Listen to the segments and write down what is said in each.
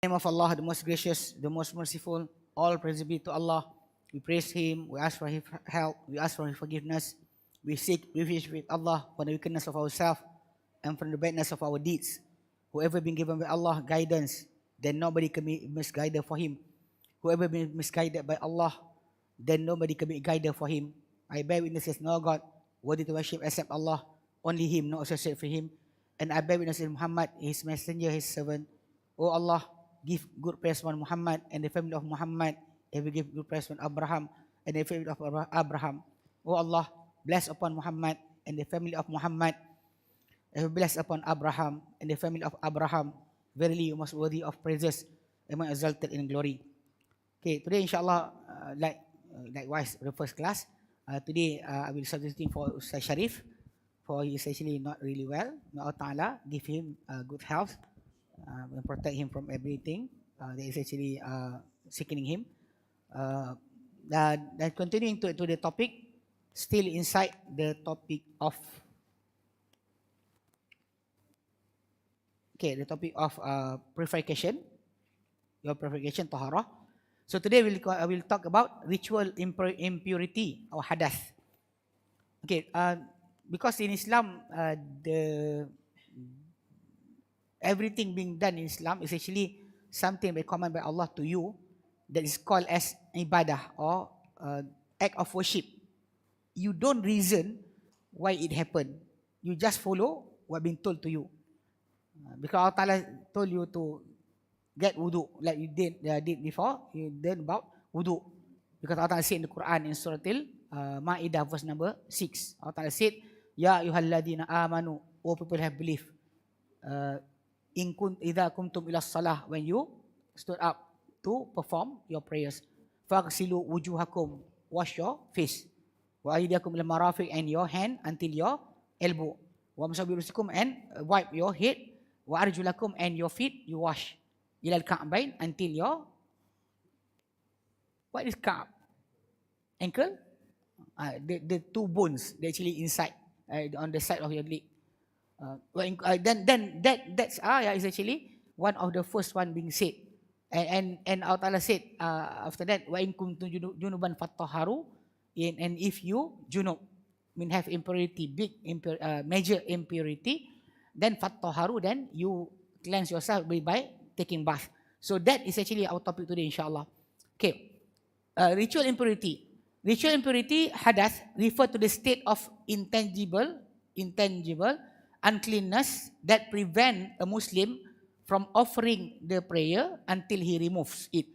In the name of Allah, the most gracious, the most merciful, all praise be to Allah. We praise Him, we ask for His help, we ask for His forgiveness. We seek refuge with Allah from the wickedness of ourselves and from the badness of our deeds. Whoever been given by Allah guidance, then nobody can be misguided for him. Whoever been misguided by Allah, then nobody can be guided for him. I bear witnesses, no God worthy to worship except Allah, only Him, no associate for Him. And I bear witness Muhammad, His messenger, His servant. O Allah, give good praise on Muhammad and the family of Muhammad, and we give good praise on Abraham and the family of Abraham. O Allah, bless upon Muhammad and the family of Muhammad, and bless upon Abraham and the family of Abraham. Verily, you most worthy of praises and most exalted in glory. Okay, today inshallah, likewise the first class. Today I will substitute for Ustaz Sharif, for he is actually not really well. May Allah Ta'ala give him good health and protect him from everything that is actually sickening him. Then continuing to the topic, still inside the topic of the topic of purification, your purification, Tahaarah. So today I will talk about ritual impurity or Hadath. Okay, because in Islam, everything being done in Islam is actually something recommended by Allah to you that is called as ibadah or act of worship. You don't reason why it happened. You just follow what being told to you. Because Allah Ta'ala told you to get wudu, like you did before, you learned about wudu. Because Allah Ta'ala said in the Quran in Surah Al-Ma'idah verse number 6, Allah Ta'ala said, Ya ayyuhalladhina amanu, O people have believed, idha kumtum ila salah, when you stood up to perform your prayers, faghsilu wujuhakum, wash your face, wa aydiyakum ila marafiq, and your hand until your elbow, wa masabirusikum, and wipe your head, wa arjulakum, and your feet you wash, ila al-ka'bain, until your, what is ka'b? Ankle? The two bones, they actually inside, on the side of your leg. Then that's ayah is actually one of the first one being said. And Allah Ta'ala said after that, wa in kuntum junuban fattaharu, and if you junub, mean have impurity, major impurity, then fattaharu, then you cleanse yourself by taking bath. So that is actually our topic today, inshallah. Okay, ritual impurity. Ritual impurity, hadath, refer to the state of intangible uncleanness that prevent a Muslim from offering the prayer until he removes it,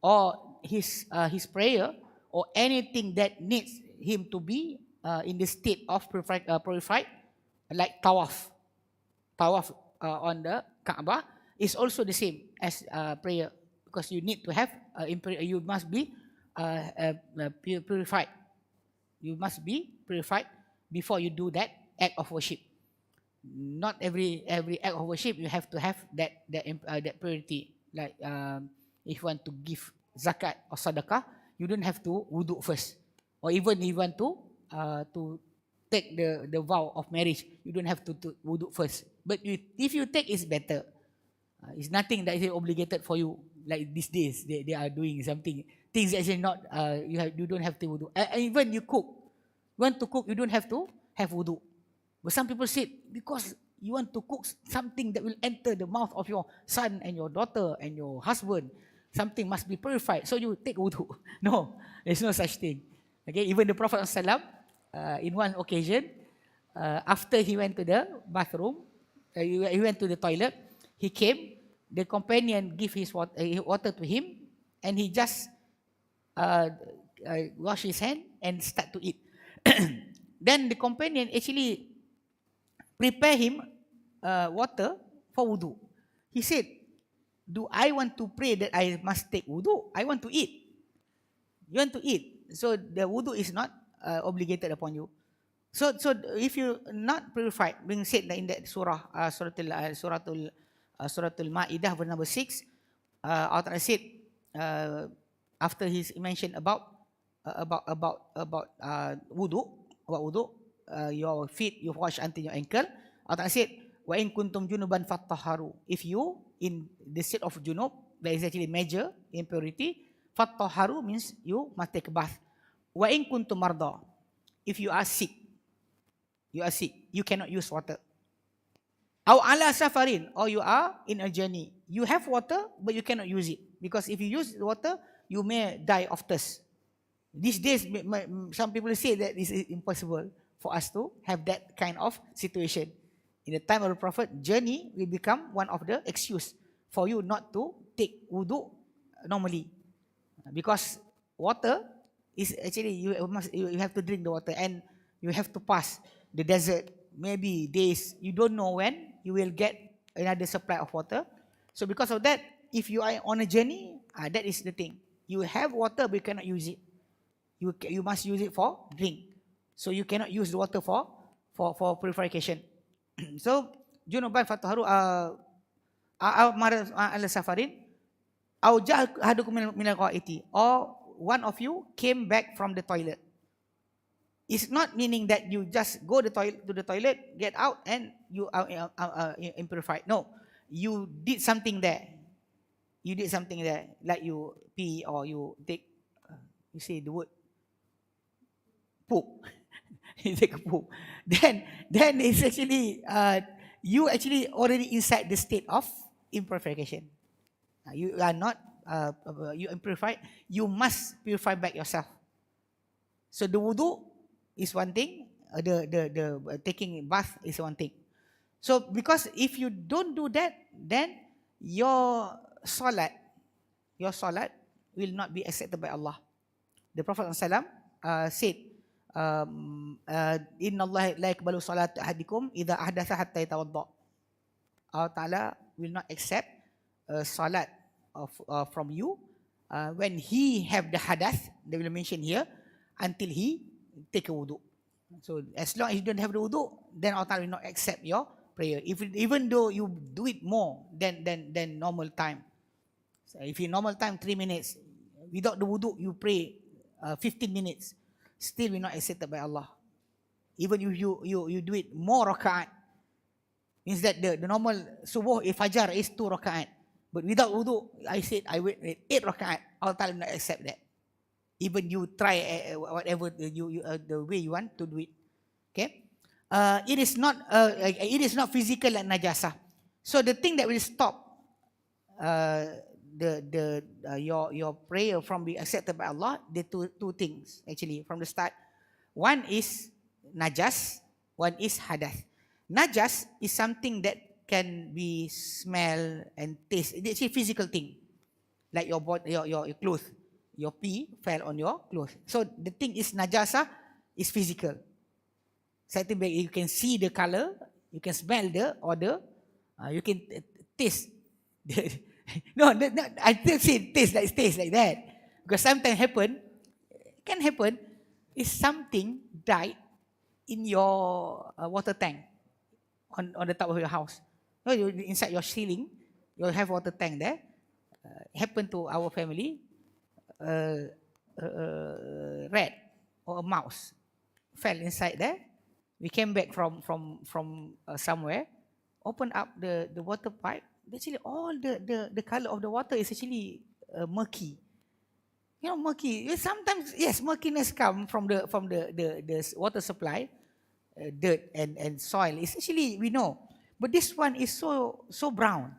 or his prayer, or anything that needs him to be in the state of purified, like tawaf on the Kaaba is also the same as prayer, because you need to have you must be purified. You must be purified before you do that act of worship. Not every act of worship you have to have that purity. Like if you want to give zakat or sadaqah, you don't have to wudu first. Or even if you want to take the vow of marriage, you don't have to wudu first. But if you take, it's better. It's nothing that is obligated for you. Like these days, they are doing something. Things actually not, you don't have to wudu. Even you cook. You want to cook, you don't have to have wudu. But some people say, because you want to cook something that will enter the mouth of your son and your daughter and your husband, something must be purified, so you take wudu. No, there's no such thing. Okay, even the Prophet ﷺ, in one occasion, after he went to the bathroom, he went to the toilet, he came, the companion gave his water to him, and he just wash his hand and start to eat. Then the companion actually prepare him water for wudu. He said, do I want to pray that I must take wudu? I want to eat. You want to eat. So the wudu is not obligated upon you. So if you not purified, being said in that surah, Suratul Ma'idah verse number 6, Allah said, after he mentioned about wudu, your feet you wash until your ankle. Allah said, wa in kuntum junuban fattaharu. If you in the state of junub, that is actually major impurity. Fattaharu means you must take a bath. Wa in kuntum marda, if you are sick, you cannot use water. Aw ala safarin, or you are in a journey. You have water, but you cannot use it. Because if you use the water, you may die of thirst. These days, some people say that this is impossible for us to have that kind of situation. In the time of the Prophet, journey will become one of the excuse for you not to take wudu normally. Because water is actually, you have to drink the water, and you have to pass the desert, maybe days. You don't know when you will get another supply of water. So because of that, if you are on a journey, that is the thing. You have water, but you cannot use it. You must use it for drink. So you cannot use the water for purification. So junuban fataharu ala safarin aw jahadukum minal qaiti, or one of you came back from the toilet. It's not meaning that you just go to the toilet, get out, and you are impurified. No, you did something there. You did something there, like you pee, or you take, you say the word poop. You take a poop. Then it's actually you actually already inside the state of impurification. You are not you impurified. You must purify back yourself. So the wudu is one thing. The taking bath is one thing. So because if you don't do that, then your salat will not be accepted by Allah. The Prophet ﷺ said, Inna Allah la yakbalu salat ahadikum idha ahdatha hatta yatawadda. Allah Ta'ala will not accept salat from you when he have the hadath, they will mention here, until he take a wudu. So as long as you don't have the wudu, then Allah Ta'ala will not accept your prayer. Even though you do it more than normal time. So if in normal time 3 minutes, without the wudu you pray 15 minutes, still will not accepted by Allah. Even if you do it more rakaat, means that the normal subuh fajar is 2 rakaat. But without wudu, I said I wait 8 rakaat. Allah Ta'ala will not accept that. Even you try whatever the way you want to do it. Okay? It is not physical like najasa. So the thing that will stop your prayer from being accepted by Allah, the two things actually from the start. One is najas, one is hadath. Najas is something that can be smell and taste. It's actually a physical thing, like your body, your clothes, your pee fell on your clothes. So the thing is najasa is physical. Something that you can see the color, you can smell the odor, you can taste. No, I don't say taste like that. Because sometimes can happen, is something died in your water tank on the top of your house. No, inside your ceiling, you have water tank there. Happened to our family, rat or a mouse fell inside there. We came back from somewhere, opened up the water pipe. Actually, all the color of the water is actually murky. You know, murky. Sometimes, yes, murkiness come from the water supply, dirt and soil. It's actually, we know, but this one is so brown.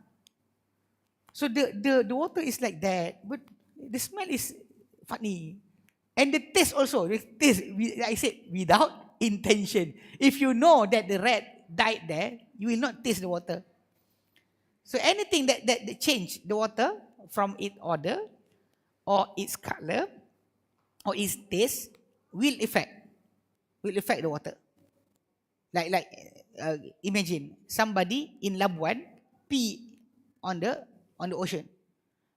So the water is like that, but the smell is funny, and the taste also. The taste, I said, without intention. If you know that the rat died there, you will not taste the water. So anything that change the water from its odor or its color or its taste will affect the water. Like imagine somebody in Labuan pee on the ocean,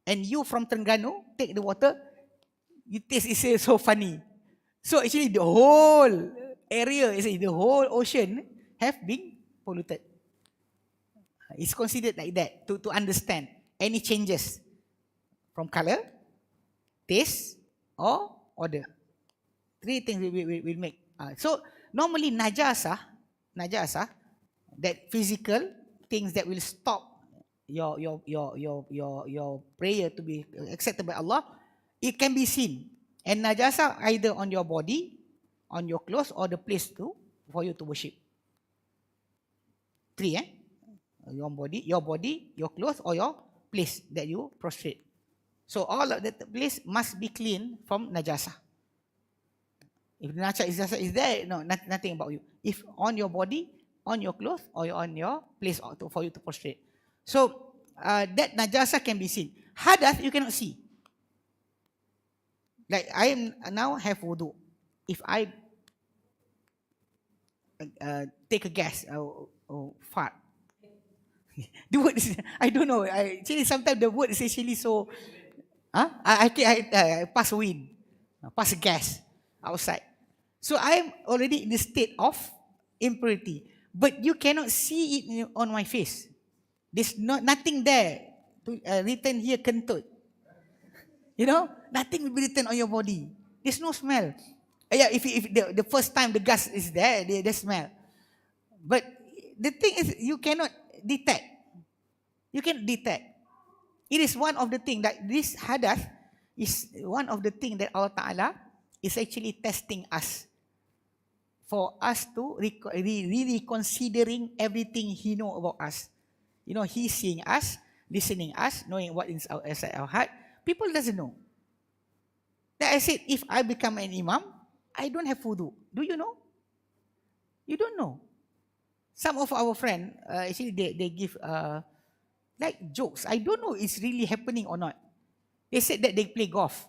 and you from Terengganu take the water, you taste it so funny. So actually the whole area, the whole ocean have been polluted. It's considered like that to understand any changes from color, taste, or odor. 3 things we make. So normally najasa, that physical things that will stop your prayer to be accepted by Allah, it can be seen. And najasa either on your body, on your clothes, or the place for you to worship. 3, your body, your clothes, or your place that you prostrate. So all of that place must be clean from najasa. If the najasa is there, no, nothing about you. If on your body, on your clothes, or on your place for you to prostrate. So that najasa can be seen. Hadath you cannot see. Like I am now have wudu. If I take a gas or fart, the word is, I don't know. Actually, sometimes the word is actually so. I pass wind, pass gas outside. So I am already in the state of impurity. But you cannot see it on my face. There's nothing there written here kentut. You know, nothing will be written on your body. There's no smell. Yeah, if the first time the gas is there, the smell. But the thing is, you cannot detect. You cannot detect. It is one of the things that this hadath is one of the things that Allah Ta'ala is actually testing us. For us to really considering everything He know about us. You know, He's seeing us, listening us, knowing what is inside our heart. People doesn't know. That I said, if I become an imam, I don't have wudu. Do you know? You don't know. Some of our friends, actually they give like jokes. I don't know it's really happening or not. They said that they play golf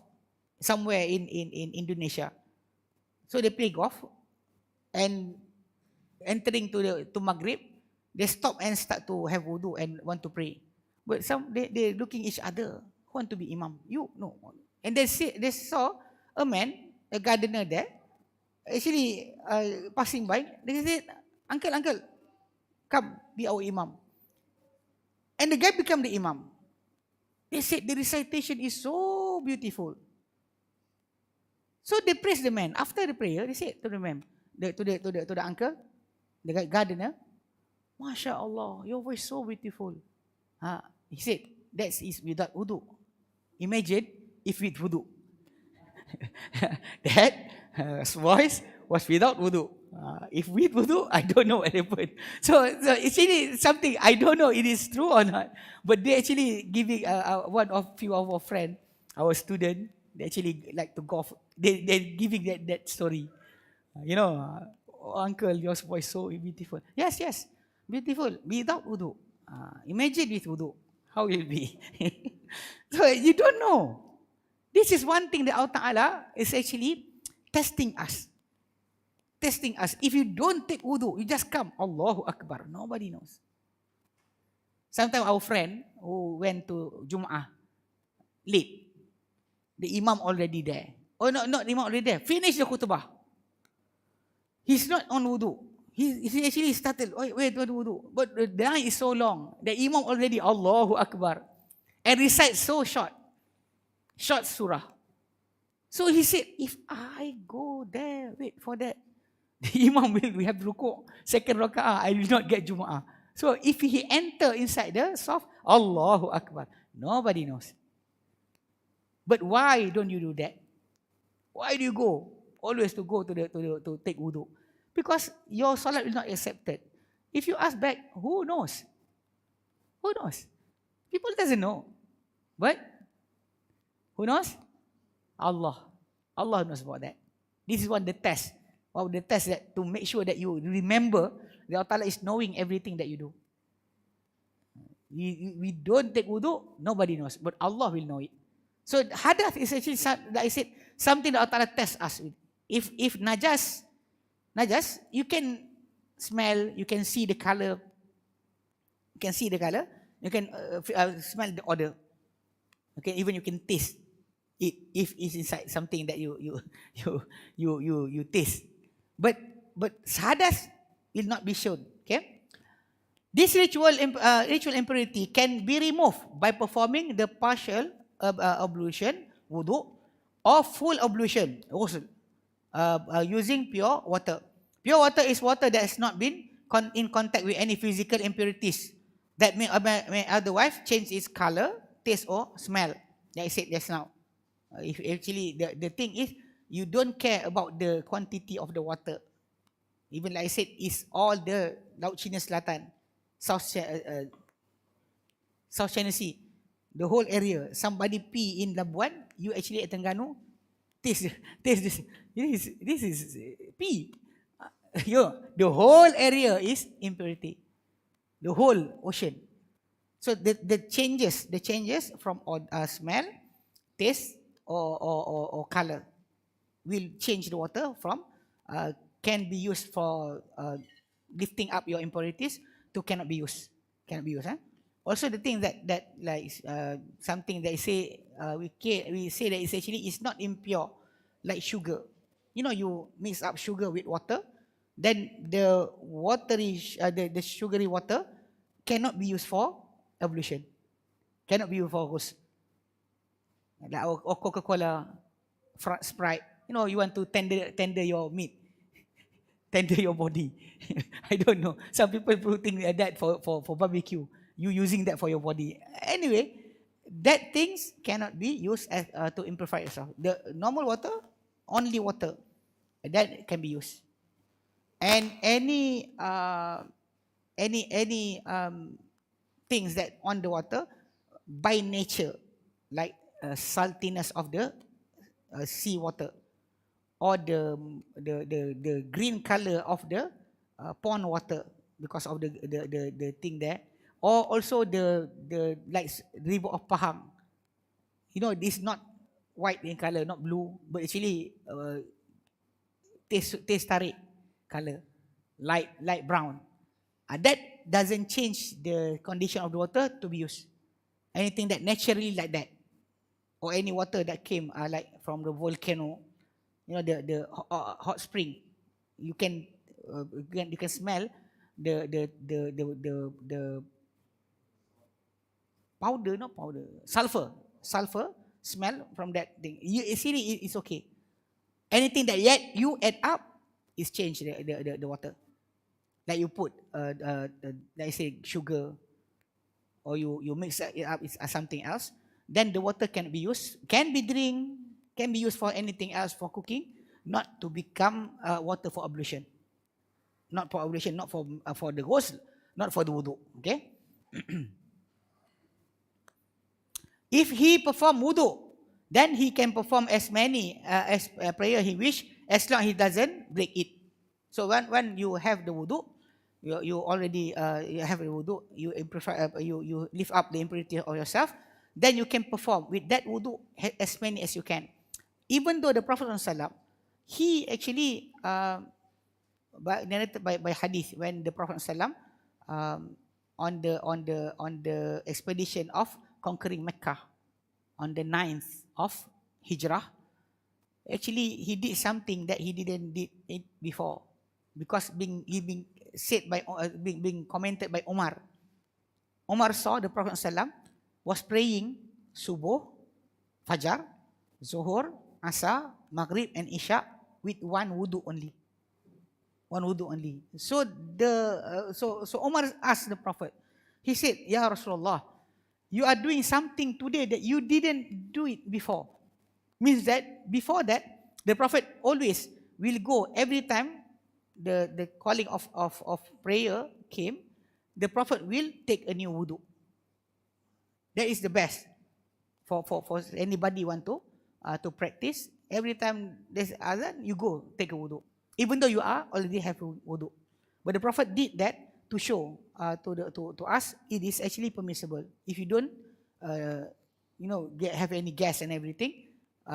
somewhere in Indonesia. So they play golf and entering to Maghrib, they stop and start to have wudu and want to pray. But they looking each other, who want to be imam? You? No. And they saw a man, a gardener there, actually passing by. They said, uncle, come be our imam. And the guy became the imam. They said the recitation is so beautiful. So they praised the man. After the prayer, they said to the man, to the uncle, the gardener, Masya Allah, your voice so beautiful. He said, that is without wudu. Imagine if with wudu. That voice was without wudu. If with wudu, I don't know what happened. So it's really something, I don't know it is true or not. But they actually giving one of few of our friends, our student, they actually like to golf. They're giving that story. You know, uncle, your voice so beautiful. Yes, beautiful. Without wudu. Imagine with wudu. How will it be? So you don't know. This is one thing that Allah Ta'ala is actually testing us. Testing us. If you don't take wudu, you just come. Allahu Akbar. Nobody knows. Sometimes our friend who went to Jum'ah late, the imam already there. Oh, no, not the imam already there. Finish the khutbah. He's not on wudu. He actually started, wait, wudu. But the line is so long. The imam already, Allahu Akbar. And recites so short surah. So he said, if I go there, wait for that, the imam we have ruku', second raka'ah, I will not get Jum'ah. So if he enter inside the soft, Allahu Akbar, nobody knows. But why don't you do that? Why do you go? Always to go to take wudu. Because your salat will not accepted. If you ask back, who knows? Who knows? People doesn't know. But who knows? Allah. Allah knows about that. This is one of the tests. One of the tests that to make sure that you remember that Allah is knowing everything that you do. We don't take wudu, nobody knows. But Allah will know it. So hadath is actually, like I said, something that Allah tests us with. If najas, you can smell, you can see the color. You can see the color. You can smell the odor. Okay, even you can taste it if it's inside something that you taste. But hadath will not be shown. Okay, this ritual impurity can be removed by performing the partial ablution, wudu, or full ablution, using pure water. Pure water is water that has not been in contact with any physical impurities That may otherwise change its color, taste or smell. Like I said just now. If actually the thing is, you don't care about the quantity of the water. Even like I said, it's all the Laut Cina Selatan, South China Sea, the whole area. Somebody pee in Labuan, you actually at Terengganu, taste this. This is pee. The whole area is impurity. The whole ocean. So the changes from smell, taste, or color will change the water from can be used for lifting up your impurities to cannot be used. Cannot be used. Huh? Also, the thing that like something that we say that it's actually is not impure, like sugar. You know, you mix up sugar with water, then the watery the sugary water cannot be used for ablution. Cannot be used for ghusl. Like or Coca-Cola, Sprite. You know, you want to tender your meat, tender your body. I don't know. Some people putting that for barbecue. You using that for your body. Anyway, that things cannot be used as to impurify yourself. The normal water, only water, that can be used. And any things that on the water by nature, like saltiness of the sea water, or the green color of the pond water because of the thing there, or also the like river of Pahang. You know, this not white in color, not blue, but actually taste tarik color, light brown. That doesn't change the condition of the water to be used. Anything that naturally like that, or any water that came like from the volcano, you know, the hot spring, you can smell the powder, not powder, sulfur smell from that thing. You see, it's okay. Anything that yet you add up is change the water. Like you put like I say sugar, or you mix it up with something else, then the water can be used, can be drink, can be used for anything else, for cooking, not to become water for ablution. Not for ablution, not for the ghusl, not for the wudu. Okay. If he perform wudu, then he can perform as many as prayer he wish, as long he doesn't break it. So when you have the wudu, you already you have the wudu, you you lift up the impurity of yourself, then you can perform with that wudu as many as you can. Even though the Prophet ﷺ, he actually narrated by hadith, when the Prophet ﷺ on the expedition of conquering Mecca on the 9th of Hijrah, actually he did something that he didn't did it before, because being said by being commented by Umar. Umar saw the Prophet ﷺ was praying subuh, fajar, zuhur, asar, maghrib and isya with one wudu only. One wudu only. So so Umar asked the Prophet. He said, "Ya Rasulullah, you are doing something today that you didn't do it before." Means that before that, the Prophet always will go every time the calling of prayer came, the Prophet will take a new wudu. That is the best for anybody want to practice. Every time there's azan, you go take a wudu, even though you are already have a wudu. But the Prophet did that to show to us it is actually permissible. If you don't have any gas and everything,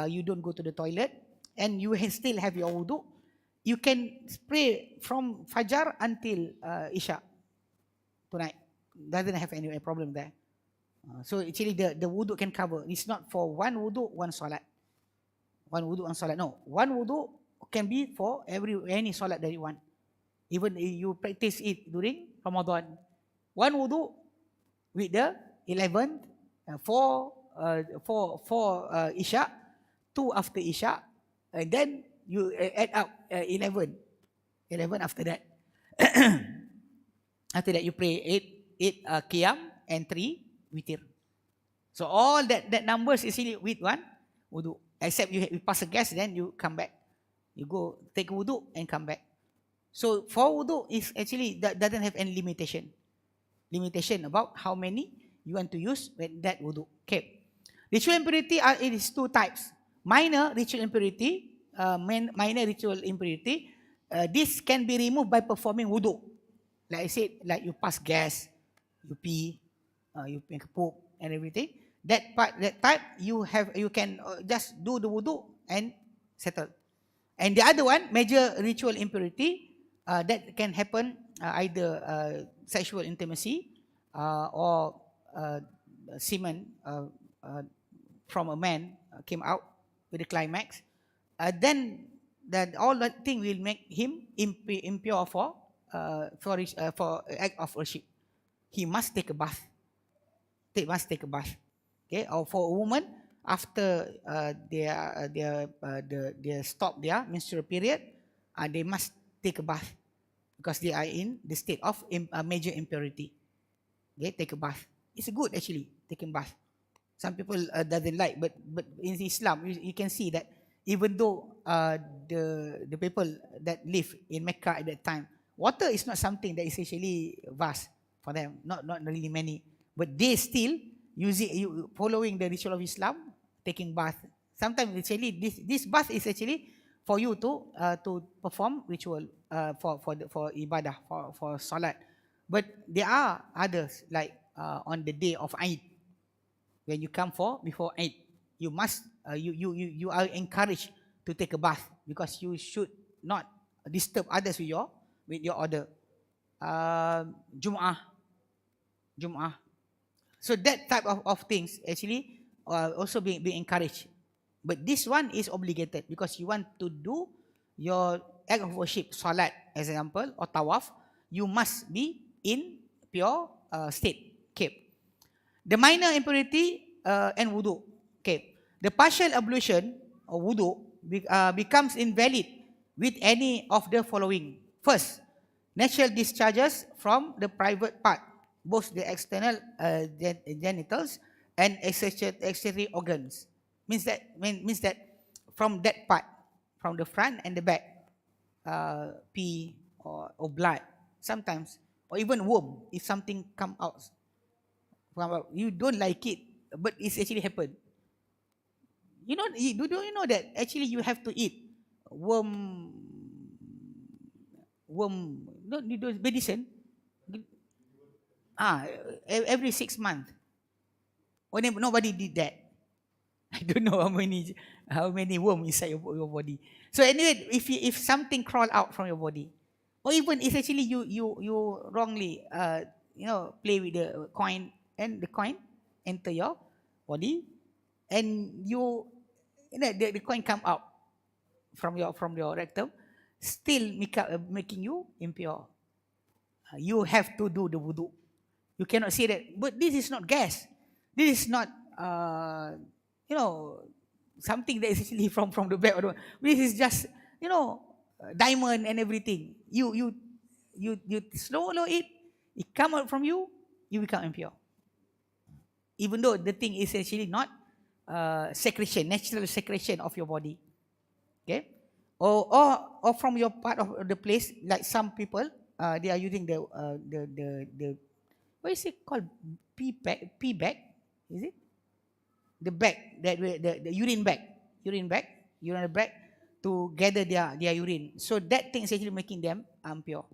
you don't go to the toilet and you still have your wudu, you can pray from fajar until isya tonight. Doesn't have any problem there. So actually the wudu can cover. It's not for one wudu, one salat. One wudu, one salat. No, one wudu can be for any salat that you want. Even if you practice it during Ramadan. One wudu with the 11th, four isya, 2 after isya, and then you add up 11 after that. After that you pray 8 qiyam, and 3 witir. So all that numbers is really with one wudu. Except you pass a gas, then you come back. You go take wudu and come back. So for wudu is actually that doesn't have any limitation. Limitation about how many you want to use when that wudu. Okay. Ritual impurity it is two types. Minor ritual impurity, minor ritual impurity. This can be removed by performing wudu. Like I said, like you pass gas, you pee, you make poop and everything. That type you can just do the wudu and settle. And the other one, major ritual impurity, that can happen either sexual intimacy or semen from a man came out with a climax. Then that all that thing will make him impure for act of worship. He must take a bath. They must take a bath. Okay, or for a woman after they stop their menstrual period, they must take a bath because they are in the state of major impurity. Okay, take a bath. It's good actually taking bath. Some people doesn't like, but in Islam you can see that even though the people that live in Mecca at that time, water is not something that is actually vast for them. Not really many, but they still following the ritual of Islam, taking bath. Sometimes actually this bath is actually for you to perform ritual for ibadah for salat. But there are others like on the day of Eid, when you come before Eid, you must you are encouraged to take a bath because you should not disturb others with your order. Jum'ah. So that type of things actually also being encouraged. But this one is obligated because you want to do your act of worship, salat as example, or tawaf, you must be in pure state. Okay. The minor impurity and wudu. Okay. The partial ablution or wudu becomes invalid with any of the following. First, natural discharges from the private part, both the external genitals and exterior organs. Means that from that part, from the front and the back, pee or blood, sometimes, or even worm, if something come out, you don't like it, but it's actually happened. Do you know that actually you have to eat worm, no, medicine, every 6 months. Nobody did that. I don't know how many worms inside your body. So anyway, if something crawl out from your body, or even if actually you wrongly play with the coin and the coin enter your body, and the coin come out from your rectum, still making you impure. You have to do the wudu. You cannot say that, but this is not gas. This is not something that is actually from the back. This is just diamond and everything. You swallow it come out from you become impure. Even though the thing is actually not secretion, natural secretion of your body. Okay, or from your part of the place, like some people they are using the what is it called, pee bag, is it? The bag the urine bag to gather their urine. So that thing is actually making them impure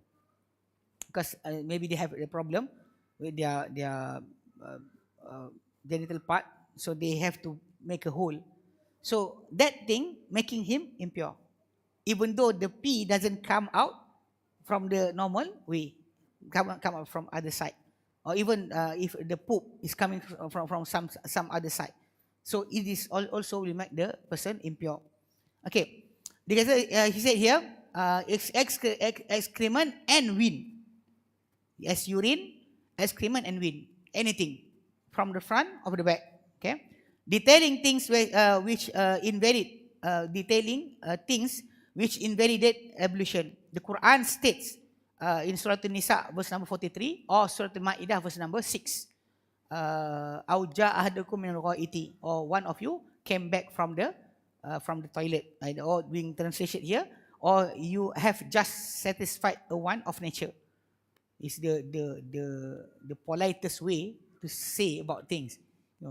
because maybe they have a problem with their genital part, so they have to make a hole. So that thing making him impure, even though the pee doesn't come out from the normal way, come out from other side, or even if the poop is coming from some other side. So it is also will make the person impure. Okay, because he said here, excrement and wind, as urine, excrement and wind, anything from the front or the back. Okay, detailing things which invalidate ablution. The Quran states in Surah An-Nisa verse number 43 or Surah Al-Ma'idah verse number 6. Au ja'a ahadukum minal ghaiti, or one of you came back from the toilet, or being translated here, or you have just satisfied a want of nature. Is the politest way to say about things.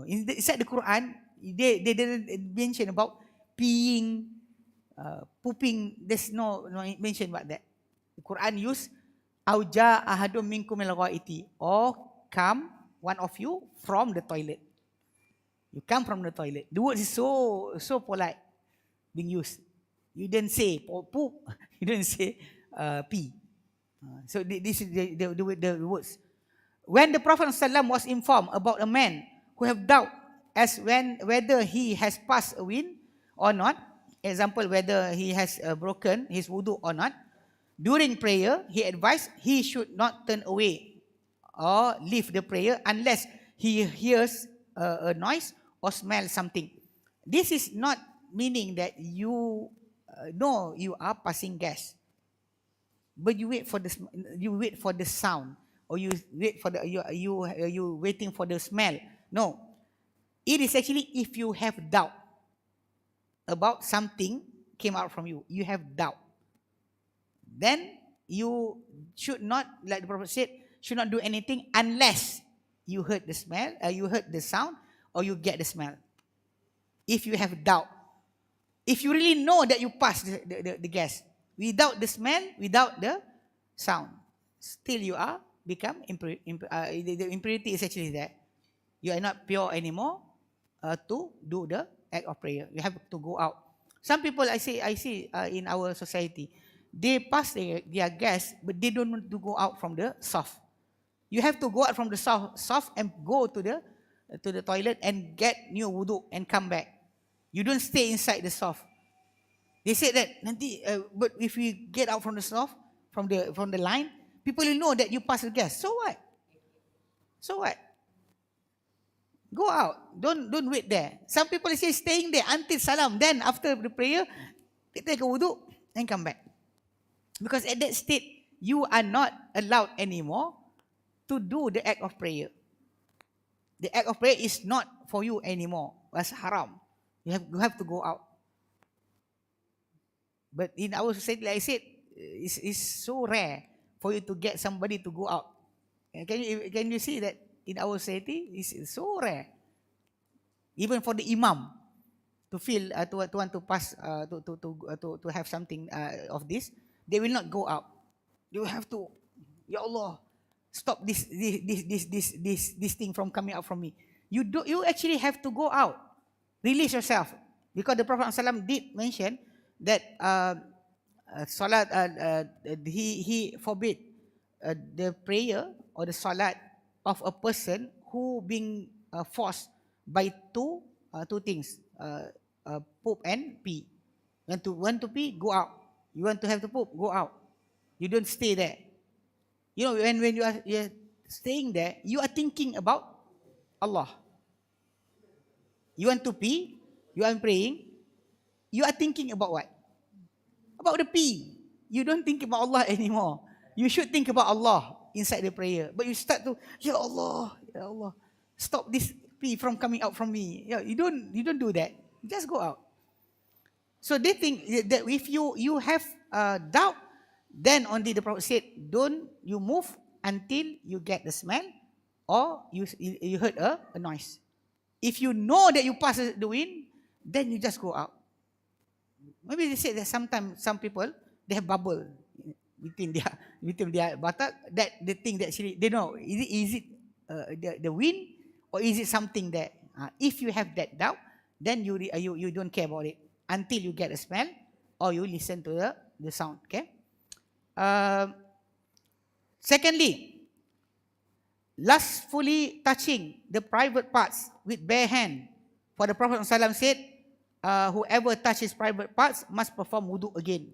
Inside the Quran, they didn't mention about peeing, pooping. There's no mention about that. The Quran use auja ahadum minkum minal ghaiti, or come one of you from the toilet. You come from the toilet. The word is so polite being used. You didn't say poop. You didn't say pee. So this is the words. When the Prophet ﷺ was informed about a man who have doubt as whether he has passed a wind or not, example whether he has broken his wudu or not, during prayer he advised he should not turn away or leave the prayer unless he hears a noise or smells something. This is not meaning that you know you are passing gas, but you wait for the sound, or you wait for you waiting for the smell. No, it is actually if you have doubt about something came out from you, you have doubt, then you should not, like the Prophet said, should not do anything unless you heard the smell, you heard the sound, or you get the smell. If you have doubt, if you really know that you passed the gas, without the smell, without the sound, still you are become impure. The impurity is actually there. You are not pure anymore to do the act of prayer. You have to go out. Some people I see in our society, they pass their gas, but they don't want to go out from the soft. You have to go out from the soft and go to the toilet and get new wudu and come back. You don't stay inside the soft. They said that nanti, but if we get out from the soft, from the line, people will know that you pass the gas. So what? So what? Go out. Don't wait there. Some people say staying there until salam. Then after the prayer, they take a wudu and come back. Because at that state, you are not allowed anymore to do the act of prayer. The act of prayer is not for you anymore. It's haram. You have to go out. But in our society, like I said, it's so rare for you to get somebody to go out. Can you see that in our society? It's so rare. Even for the imam to feel to want to pass to have something of this, they will not go out. They will have to, Ya Allah, stop this thing from coming out from me. You actually have to go out. Release yourself. Because the Prophet ﷺ did mention that salat, he forbid the prayer or the salat of a person who being forced by two things, poop and pee. Want to pee, go out. You want to have the poop, go out. You don't stay there. You know, when you're staying there, you are thinking about Allah. You want to pee, you are praying, you are thinking about what? About the pee. You don't think about Allah anymore. You should think about Allah inside the prayer. But you start to, Ya Allah, stop this pee from coming out from me. Yeah, you don't do that. Just go out. So they think that if you have doubt, then only the Prophet said, don't you move until you get the smell or you heard a noise. If you know that you pass the wind, then you just go out. Maybe they say that sometimes some people, they have bubble between their buttock, that they think that actually they know, is it the wind or is it something that if you have that doubt, then you don't care about it until you get a smell or you listen to the sound. Okay. Secondly, lustfully touching the private parts with bare hand. For the Prophet ﷺ said, whoever touches private parts must perform wudu again.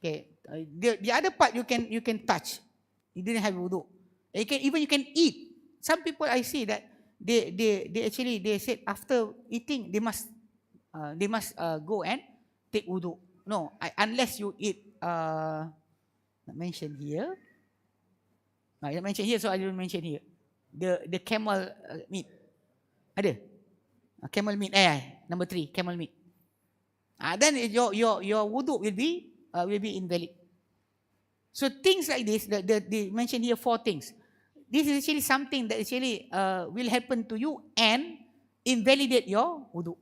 Okay. The other part you can touch. You didn't have wudu. You can eat. Some people I see that they said after eating they must go and take wudu. No, unless you eat Not mentioned here. Not mentioned here, so I don't mention here. The camel meat. Ada? Camel meat. Number 3, camel meat. Then your wudu will be invalid. So things like this, they mention here 4 things. This is actually something that actually will happen to you and invalidate your wudu.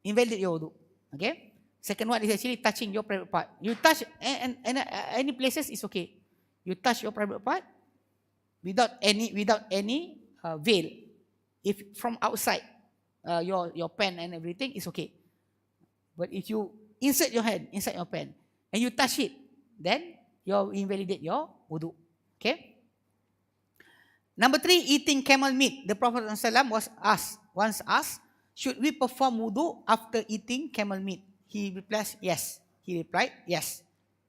Invalidate your wudu. Okay. Second one is actually touching your private part. You touch and any places is okay. You touch your private part without any veil. If from outside your pen and everything is okay. But if you insert your hand inside your pen and you touch it, then you invalidate your wudu. Okay. Number 3, eating camel meat. The Prophet ﷺ was once asked, should we perform wudu after eating camel meat? He replied, yes. Yes.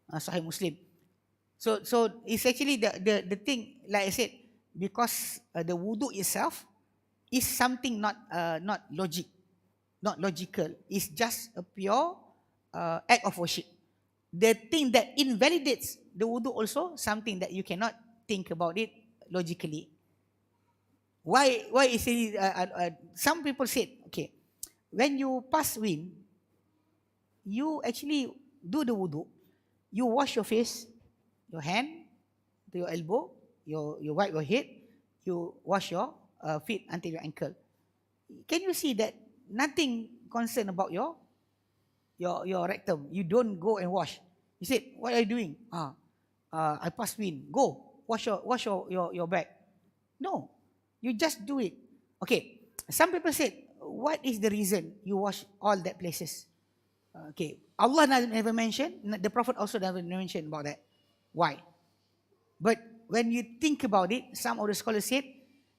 Sahih Muslim. So it's actually the thing, like I said, because the wudu itself is something not logical. It's just a pure act of worship. The thing that invalidates the wudu also something that you cannot think about it logically. Why is it? Some people said, okay, when you pass wind, you actually do the wudu. You wash your face, your hand to your elbow, you wipe your head, you wash your feet until your ankle. Can you see that nothing concerned about your rectum? You don't go and wash. You said, what are you doing? I pass wind. Go wash your back. No, you just do it. Okay. Some people said, what is the reason you wash all that places? Okay, Allah never mentioned. The Prophet also never mentioned about that. Why? But when you think about it, some of the scholars said,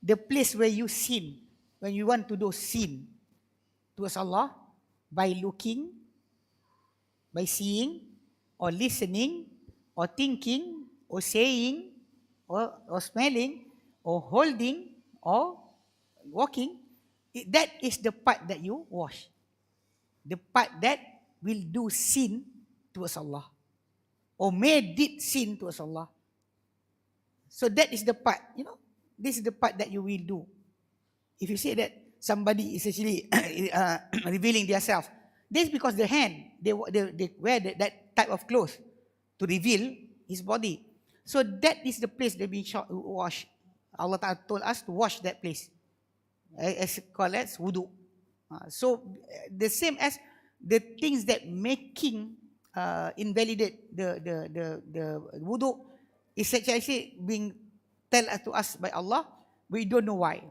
the place where you sin, when you want to do sin towards Allah, by looking, by seeing, or listening, or thinking, or saying, or smelling, or holding, or walking, that is the part that you wash. The part that will do sin towards Allah, or did sin towards Allah. So that is the part, this is the part that you will do. If you say that somebody is actually revealing themselves, this is because the hand, they wear that type of clothes to reveal his body. So that is the place that we wash. Allah Ta'ala told us to wash that place, as called as wudu. So the same as the things that making invalidate the wudu is actually being told to us by Allah. We don't know why.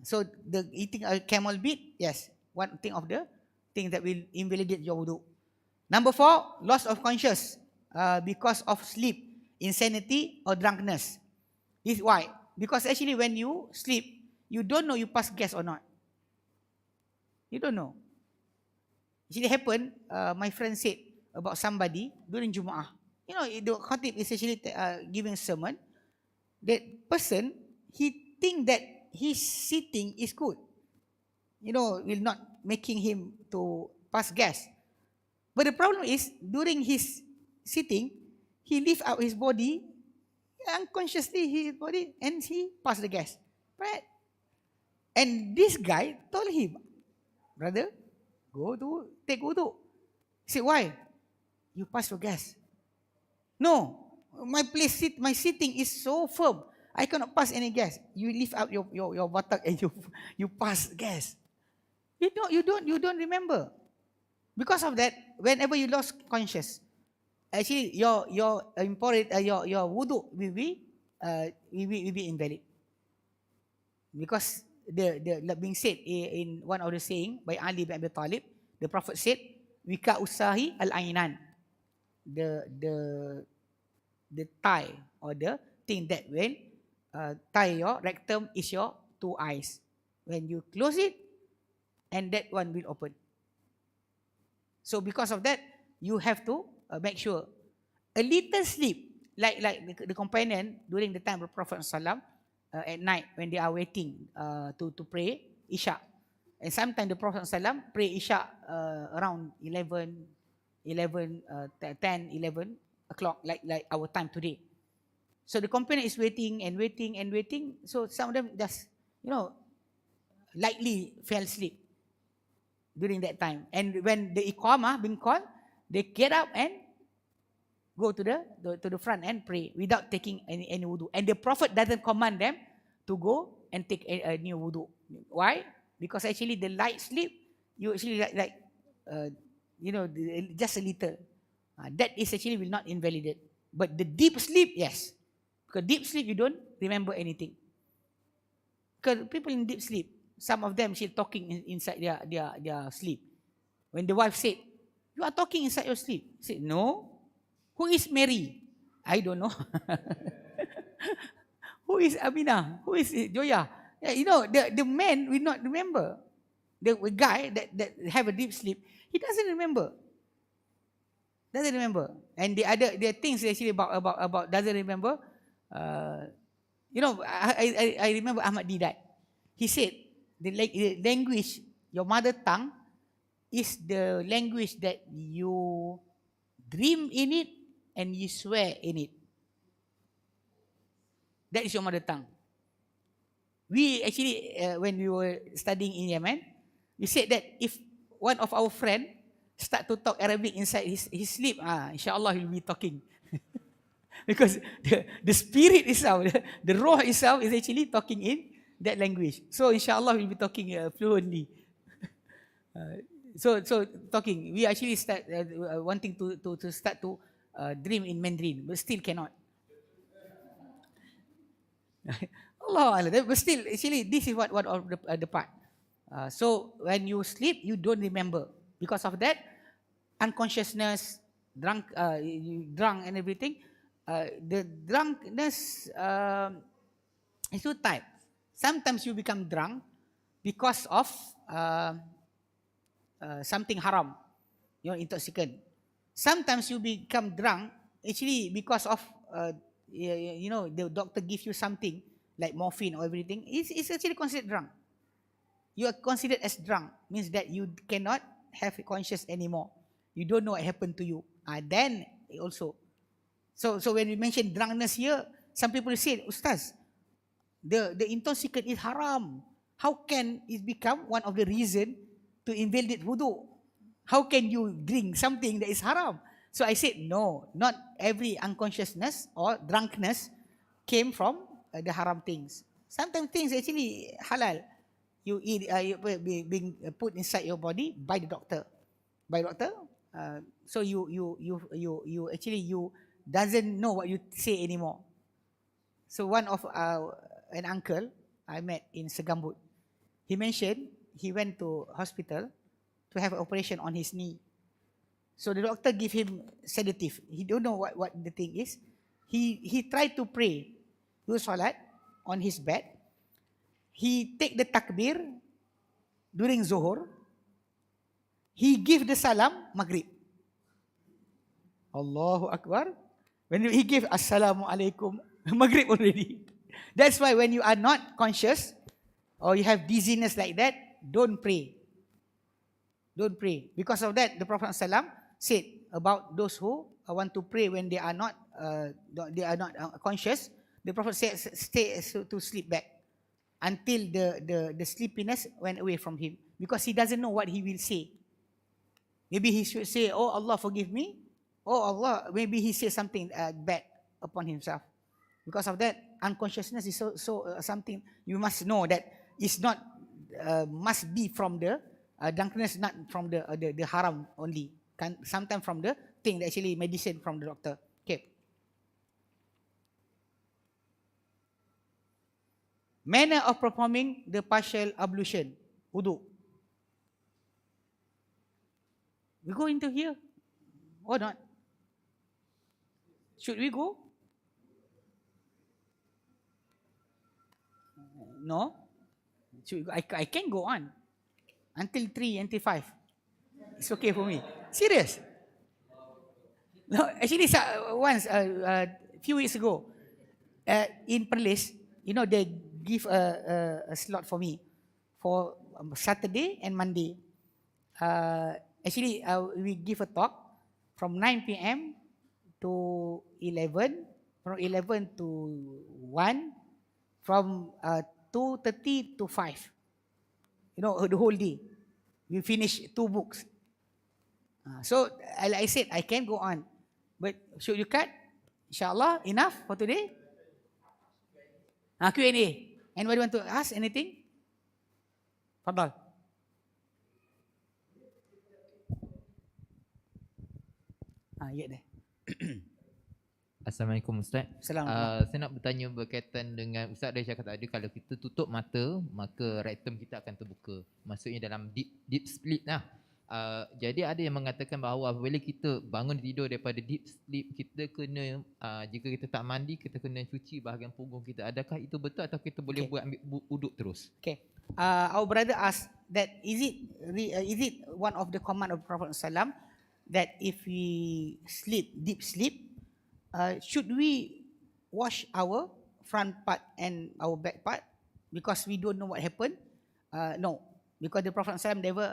So the eating a camel meat, yes, one thing of the things that will invalidate your wudu. Number 4, loss of conscious because of sleep, insanity, or drunkenness. This is why. Because actually when you sleep, you don't know you pass gas or not. You don't know. Actually happened, my friend said about somebody during Jumu'ah. The khatib is actually giving a sermon. That person, he think that his sitting is good. Will not making him to pass gas. But the problem is, during his sitting, he lift out his body, unconsciously his body, and he passed the gas. Right? And this guy told him, brother, go to take wudu. He said, why? You pass your gas. No, my sitting is so firm. I cannot pass any gas. You lift out your buttock and you pass gas. You don't remember. Because of that, whenever you lost conscious, actually your wudu will be invalid. Because the being said in one of the saying by Ali bin Abi Talib, the Prophet said, Wika usahi al-ainan. The tie or the thing that will tie your rectum is your 2 eyes. When you close it, and that one will open. So because of that, you have to make sure a little sleep, like the companion during the time of Prophet ﷺ, at night when they are waiting to pray Isha. And sometimes the Prophet pray Isha around 10, 11 o'clock, like our time today. So the companion is waiting and waiting and waiting. So some of them just, lightly fell asleep during that time. And when the iqamah being called, they get up and go to the front and pray without taking any wudu. And the Prophet doesn't command them to go and take a new wudu. Why? Because actually the light sleep, you actually just a little. That is actually will not invalidate. But the deep sleep, yes. Because deep sleep, you don't remember anything. Because people in deep sleep, some of them still talking inside their sleep. When the wife said, "You are talking inside your sleep," he said, "No." Who is Mary? I don't know. Who is Aminah? Who is Joya? The man will not remember. The guy that have a deep sleep, he doesn't remember. And the things actually about doesn't remember. I remember Ahmad Didat. He said the language, your mother tongue, is the language that you dream in it and you swear in it. That is your mother tongue. We actually, when we were studying in Yemen, we said that if one of our friend start to talk Arabic inside his sleep, inshallah he'll be talking. Because the spirit itself, the roh itself is actually talking in that language. So inshallah we'll be talking fluently. So talking, we actually start wanting to start to dream in Mandarin, but still cannot. Allah, but still, actually, this is what of the part. So when you sleep, you don't remember. Because of that, unconsciousness, drunk and everything. The drunkenness is two types. Sometimes you become drunk because of something haram, intoxicant. Sometimes you become drunk actually because of the doctor gives you something like morphine or everything. It's actually considered drunk. You are considered as drunk, means that you cannot have conscious anymore. You don't know what happened to you. Then also. So when we mention drunkenness here, some people say, Ustaz, the intoxicant is haram. How can it become one of the reason to invalidate wudu? How can you drink something that is haram? So I said, no, not every unconsciousness or drunkenness came from the haram things. Sometimes things actually halal. You eat, being put inside your body by the doctor. So you actually you doesn't know what you say anymore. So one of an uncle I met in Segambut, he mentioned he went to hospital to have an operation on his knee. So the doctor give him sedative. He don't know what the thing is. He tried to pray, do salat on his bed. He take the takbir during Zuhur. He give the salam Maghrib. Allahu Akbar. When he give Assalamu alaikum, Maghrib already. That's why when you are not conscious or you have dizziness like that, don't pray. Don't pray. Because of that, the Prophet ﷺ said about those who want to pray when they are not conscious. The Prophet said, stay to sleep back until the sleepiness went away from him, because he doesn't know what he will say. Maybe he should say, "Oh Allah, forgive me." Oh Allah, maybe he says something bad upon himself. Because of that, unconsciousness is so something you must know that it's not must be from the drunkenness, not from the haram only. Sometimes from the thing that actually medicine from the doctor. Okay. Manner of performing the partial ablution, wudu. We go into here or not? Should we go? No. Should we go? I can go on until 3, until 5. It's okay for me. Serious. No, actually, once a few weeks ago, in Perlis, they give a slot for me for Saturday and Monday. Actually, we give a talk from 9 p.m. to 11, from 11 to 1, from 2:30 to 5. You know, the whole day. We finish 2 books. So, like I said, I can go on. But should you cut? Inshallah, enough for today? Q&A. Anybody want to ask anything? Fadal. Ya deh. Assalamualaikum Ustaz. Assalamualaikum. Saya nak bertanya berkaitan dengan Ustaz dah cakap tadi, kalau kita tutup mata maka rectum kita akan terbuka. Maksudnya dalam deep sleep lah. Jadi ada yang mengatakan bahawa apabila kita bangun tidur daripada deep sleep, kita kena jika kita tak mandi, kita kena cuci bahagian punggung kita. Adakah itu betul atau kita boleh buat ambil wuduk terus? Okay. Our brother asked that is it one of the command of Prophet Sallam that if we sleep deep sleep, should we wash our front part and our back part because we don't know what happened? No, because the Prophet Sallam never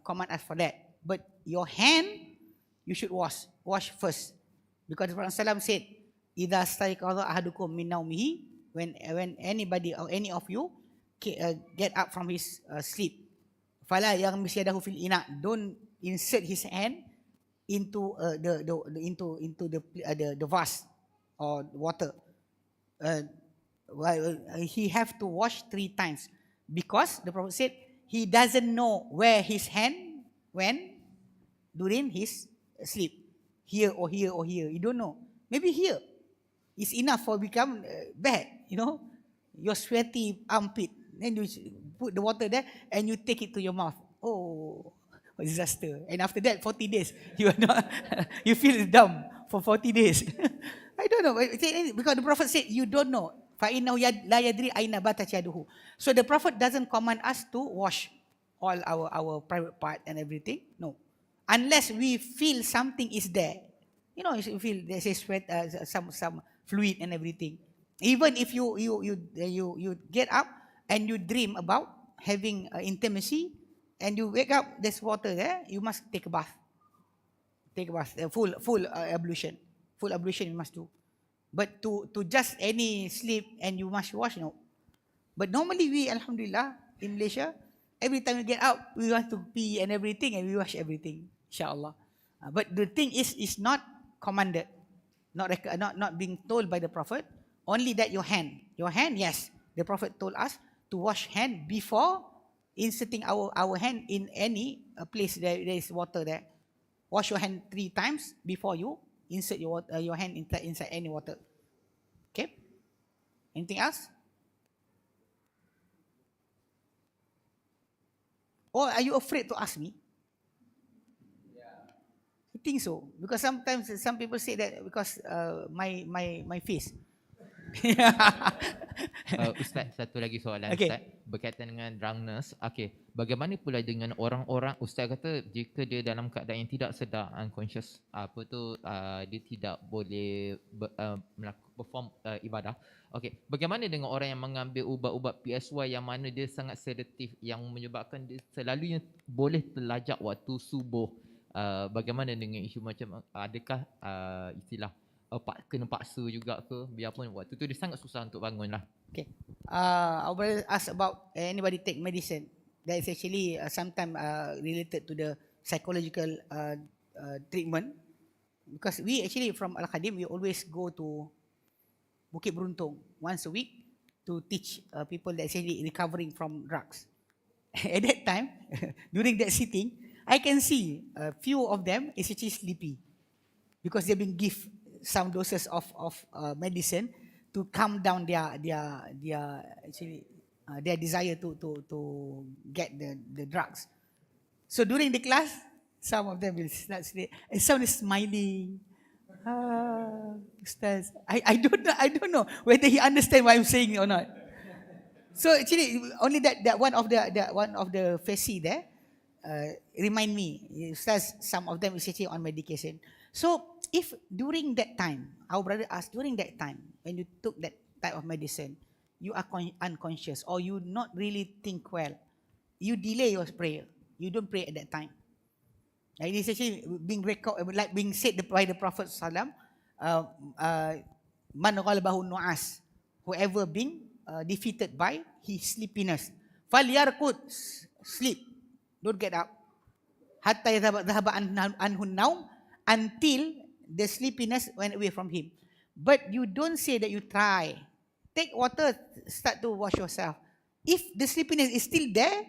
command us for that. But your hand, you should wash first, because the Prophet Sallam said, "Idza staiqadha ahadukum min naumihi," when anybody or any of you get up from his sleep, fala yaghmis yadahu fil ina, don't insert his hand into the vase or water. He have to wash 3 times, because the Prophet said he doesn't know where his hand went during his sleep, here or here or here. You don't know. Maybe here is enough for become bad. You know, your sweaty armpit. Then you put the water there and you take it to your mouth. Oh, disaster. And after that, 40 days, you are not, you feel dumb for 40 days. I don't know. Because the Prophet said, you don't know. فَإِنَّهُ لَا يَدْرِي أَيْنَ بَاتَتْ يَدُهُ. So the Prophet doesn't command us to wash all our private part and everything. No. Unless we feel something is there. You know, you feel there's a sweat, some fluid and everything. Even if you get up and you dream about having intimacy, and you wake up, there's water there, you must take a bath. Take a bath, full ablution. Full ablution you must do. But to just any sleep and you must wash, no. But normally we, alhamdulillah, in Malaysia, every time we get out, we want to pee and everything, and we wash everything, insyaAllah. But the thing is not commanded, not being told by the Prophet, only that your hand, yes, the Prophet told us to wash hand before inserting our hand in any place there is water there. Wash your hand 3 times before you insert your hand inside any water. Okay? Anything else? Or are you afraid to ask me? I think so. Because sometimes some people say that because my face. Ustaz, satu lagi soalan, Okay. Ustaz, berkaitan dengan drunkenness. Okey, bagaimana pula dengan orang-orang, Ustaz kata jika dia dalam keadaan yang tidak sedar, unconscious, dia tidak boleh perform ibadah. Okey, bagaimana dengan orang yang mengambil ubat-ubat PSY yang mana dia sangat sedatif, yang menyebabkan dia selalunya boleh terlajak waktu subuh? Bagaimana dengan isu macam adakah istilah kena paksa juga ke, biarpun waktu tu dia sangat susah untuk bangun lah. Okay. I will ask about anybody take medicine. That is actually sometimes related to the psychological treatment. Because we actually from Al-Khadim, we always go to Bukit Beruntung once a week to teach people that actually recovering from drugs. At that time, during that sitting, I can see a few of them is actually sleepy because they've been given some doses of medicine to calm down their desire to get the drugs. So during the class, some of them will start sleep, and some is smiling. Ustaz, I don't know whether he understand what I'm saying or not. So actually, only that one of the faci there remind me, Ustaz, some of them is actually on medication. So if during that time, our brother asked, during that time, when you took that type of medicine, you are unconscious or you not really think well, you delay your prayer. You don't pray at that time. It is actually being said by the Prophet Sallam, man ghalabahu nu'as, whoever being defeated by his sleepiness, falyarqud, sleep, don't get up, hatta dhahaba anhu naum, until the sleepiness went away from him. But you don't say that you try. Take water, start to wash yourself. If the sleepiness is still there,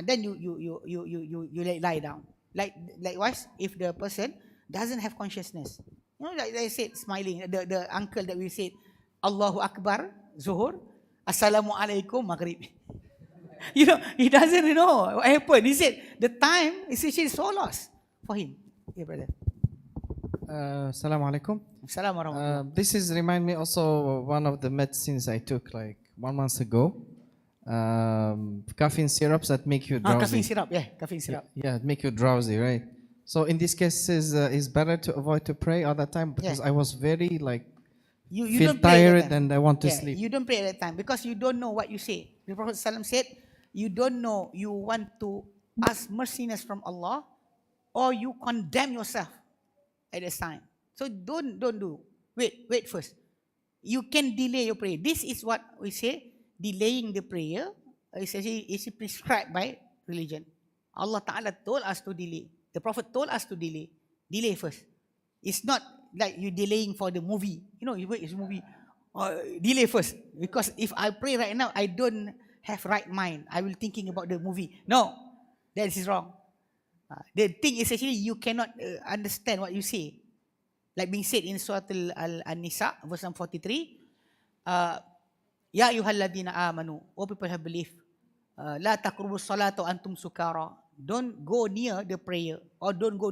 then you lie down. Likewise, if the person doesn't have consciousness, like I said, smiling, the uncle that we said, Allahu Akbar, Zuhur, Assalamu alaikum, Maghrib. He doesn't know what happened. He said the time is actually so lost for him. Yeah, brother. Assalamu alaikum. Assalamu alaikum. This is remind me also one of the medicines I took like 1 month ago. Caffeine syrups that make you drowsy. Caffeine syrup, caffeine syrup. Yeah, make you drowsy, right? So in this case, is better to avoid to pray all the time because I was very like you feel don't pray at that tired time. and I want to sleep. You don't pray at that time because you don't know what you say. The Prophet ﷺ said, you don't know, you want to ask merciness from Allah or you condemn yourself at this time. So don't do. Wait first. You can delay your prayer. This is what we say, delaying the prayer is actually prescribed by religion. Allah Ta'ala told us to delay. The Prophet told us to delay. Delay first. It's not like you delaying for the movie. You wait, it's a movie. Delay first. Because if I pray right now, I don't have right mind. I will thinking about the movie. No, that is wrong. The thing is actually you cannot understand what you say. Like being said in Surah Al-Nisa, verse 43, Ya ayyuhalladhina amanu, O people have belief, La taqrubu salata antum sukara. Don't go near the prayer or don't go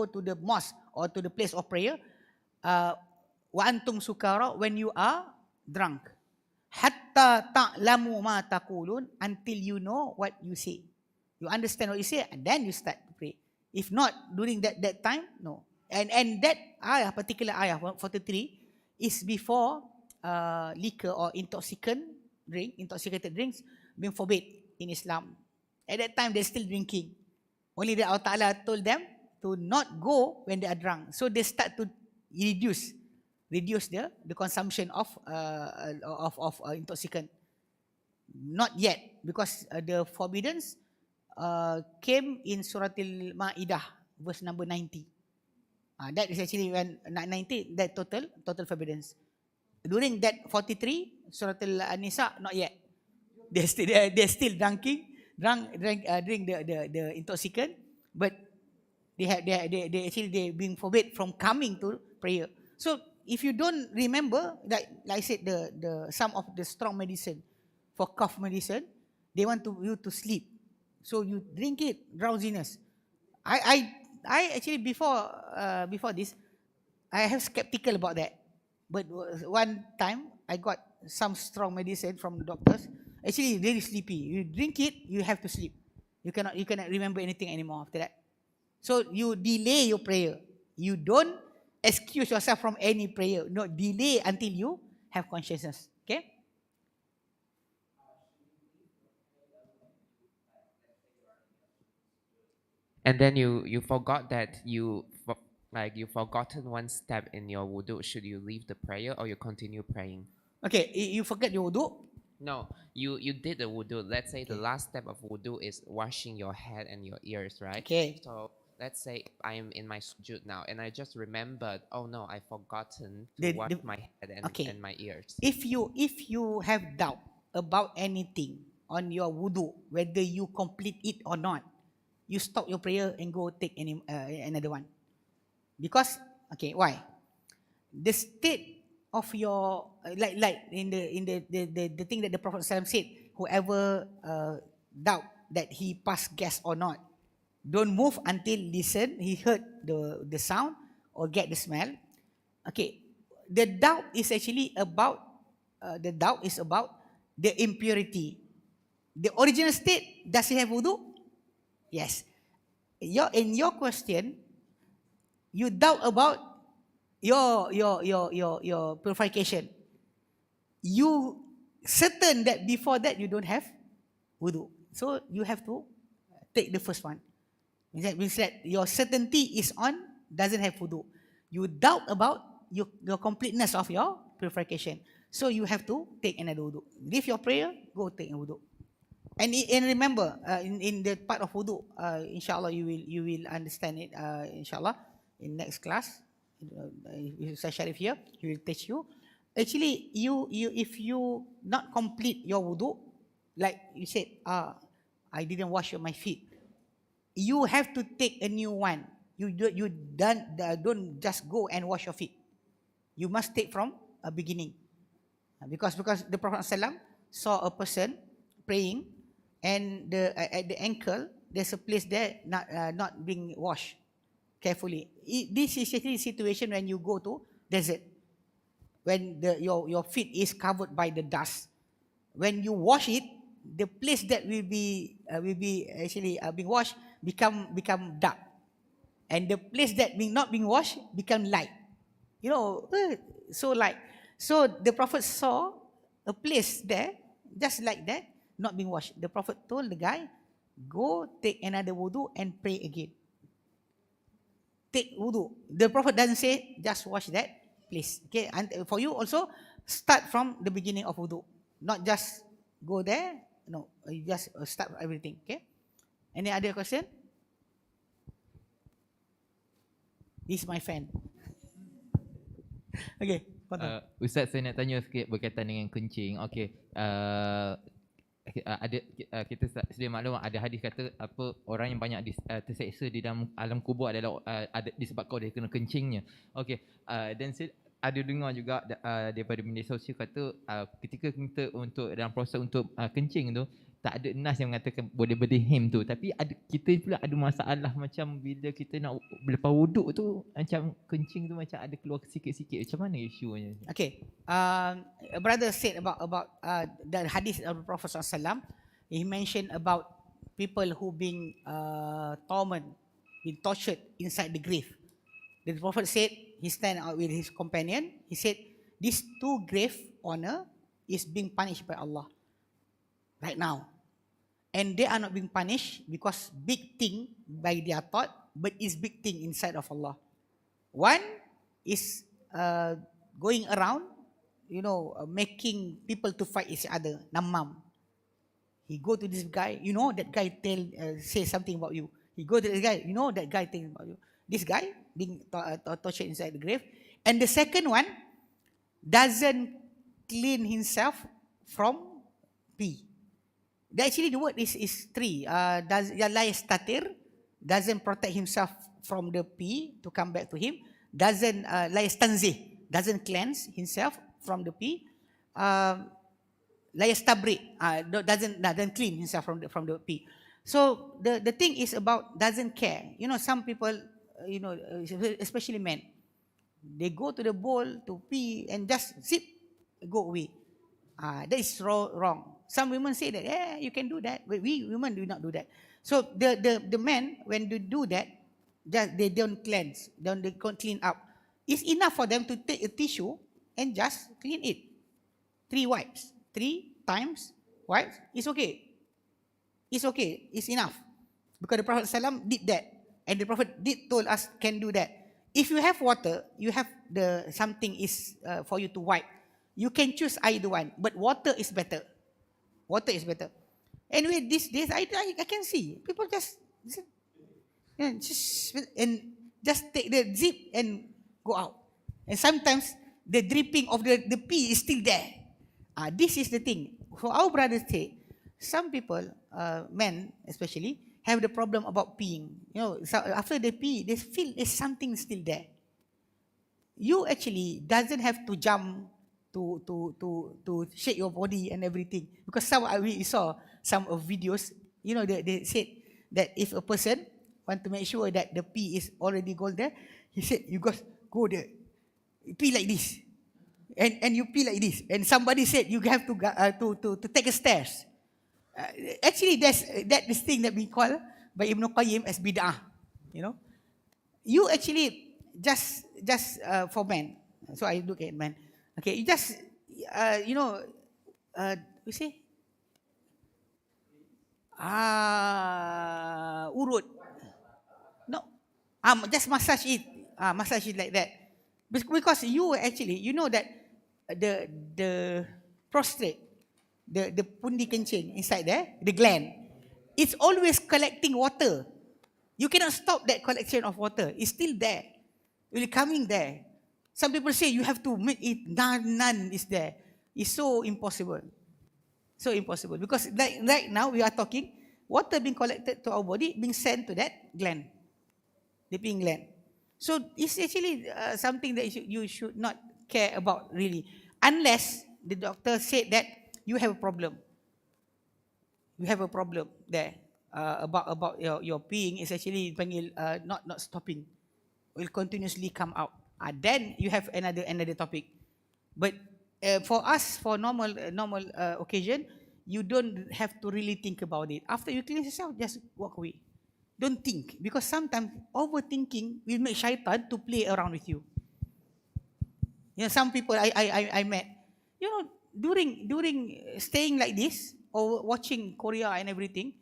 to the mosque or to the place of prayer wa antum sukara, when you are drunk. Hatta ta'lamu ma taqulun, until you know what you say. You understand what you say and then you start to pray. If not, during that time, no. And that ayah, particular ayah 43, is before liquor or intoxicated drinks being forbid in Islam. At that time, they're still drinking. Only that Allah Ta'ala told them to not go when they are drunk. So they start to reduce the consumption of intoxicant. Not yet, because the forbiddance came in Surah Al-Ma'idah, verse number 90. That is actually when 90, that total forbiddance. During that 43, Surah Al-Nisa, not yet. They're still drink the intoxicant, but they being forbid from coming to prayer. So if you don't remember, like I said, the some of the strong medicine for cough medicine, they want you to sleep, so you drink it, drowsiness. I actually before this, I have skeptical about that, but one time I got some strong medicine from doctors. Actually, very sleepy. You drink it, you have to sleep. You cannot remember anything anymore after that. So you delay your prayer. You don't excuse yourself from any prayer. No, delay until you have consciousness. Okay? And then you forgot that you forgotten one step in your wudu. Should you leave the prayer or you continue praying? Okay, you forget your wudu. No, you did the wudu. Let's say the last step of wudu is washing your head and your ears, right? Okay. So let's say I am in my sujood now and I just remembered, oh no, I forgotten to wash my head and my ears. If you have doubt about anything on your wudu, whether you complete it or not, you stop your prayer and go take another one. Because why? The state of your like in the thing that the Prophet ﷺ said, whoever doubt that he passed gas or not, don't move until he heard the sound or get the smell. Okay, the doubt is actually about the impurity. The original state, does he have wudu? Yes. In your question, you doubt about your purification. You certain that before that you don't have wudu, so you have to take the first one. That means that your certainty is on doesn't have wudu. You doubt about your completeness of your purification. So you have to take another wudu. Leave your prayer, go take a wudu. And remember, in the part of wudu, inshallah you will understand it. Inshallah, in next class, Ustaz Sharif here, he will teach you. Actually, you if you not complete your wudu, like you said, I didn't wash my feet. You have to take a new one. You don't just go and wash your feet. You must take from a beginning, because the Prophet ﷺ saw a person praying, and at the ankle there's a place there not being washed carefully. This is actually a situation when you go to desert, when your feet is covered by the dust. When you wash it, the place that will be actually being washed become dark, and the place that not being washed become light. So the Prophet saw a place there just like that not being washed. The Prophet told the guy, go take another wudu and pray again. Take wudu. The Prophet doesn't say just wash that place. Okay, and for you also, start from the beginning of wudu, not just go there. No, you just start everything. Okay. Any other question? This is my fan. Okay. Ustaz, saya nak tanya sikit berkaitan dengan kencing. Okey. Ada kita sedia maklum ada hadis kata apa, orang yang banyak terseksa di dalam alam kubur adalah ada disebabkan dia kena kencingnya. Okey. Dan saya ada dengar juga daripada media sosial kata ketika kita untuk dalam proses untuk kencing tu, tak ada nas yang mengatakan boleh berdihim tu, tapi kita pula ada masalah macam bila kita nak lepas wuduk tu macam kencing tu macam ada keluar sikit-sikit. Macam mana isunya? Okay, a brother said about the hadith of the Prophet ﷺ. He mentioned about people who being tormented, being tortured inside the grave. The Prophet said, he stand out with his companion. He said, these two grave honor is being punished by Allah right now. And they are not being punished because big thing by their thought, but it's big thing inside of Allah. One is going around, making people to fight each other, namam. He go to this guy, that guy say something about you. He go to this guy, that guy thinking about you. This guy being tortured inside the grave. And the second one doesn't clean himself from pee. Actually, the word is three. La yastatir, doesn't protect himself from the pee to come back to him. Doesn't la yastanzih, doesn't cleanse himself from the pee. La yastabri, doesn't clean himself from the pee. So the thing is about doesn't care. Some people, especially men, they go to the bowl to pee and just sip, go away. That is wrong. Some women say that, yeah, you can do that, but we women do not do that. So the men, when they do that, they don't cleanse, they can't clean up. It's enough for them to take a tissue and just clean it. 3 wipes, 3 times wipes, it's okay. It's okay, it's enough. Because the Prophet ﷺ did that. And the Prophet told us can do that. If you have water, you have something is for you to wipe. You can choose either one, but water is better. Water is better. Anyway, these days I can see people just take the zip and go out. And sometimes the dripping of the pee is still there. This is the thing. For our brothers say, some people, men especially, have the problem about peeing. So after they pee, they feel there's something still there. You actually doesn't have to jump to shake your body and everything, because we saw some of videos. They said that if a person want to make sure that the pee is already gone there, he said you go there, pee like this, and you pee like this, and somebody said you have to take a stairs. Actually, that this thing that we call by Ibn Qayyim as bid'ah. You actually just for men. So I look at men. Okay, you just we say urut. No, just massage it like that. Because you actually, you know that the prostate, the pundi kencing inside there, the gland, it's always collecting water. You cannot stop that collection of water. It's still there. It's coming there. Some people say you have to make it, none is there. It's so impossible. So impossible. Because right now we are talking, water being collected to our body, being sent to that gland, the peeing gland. So it's actually something that you should not care about really. Unless the doctor said that you have a problem. You have a problem there about your peeing is actually not stopping. Will continuously come out. Then you have another topic. But for us, for normal occasion, you don't have to really think about it. After you cleanse yourself, just walk away. Don't think, because sometimes overthinking will make shaitan to play around with you. You know, some people I met, you know, during staying like this or watching Korea and everything,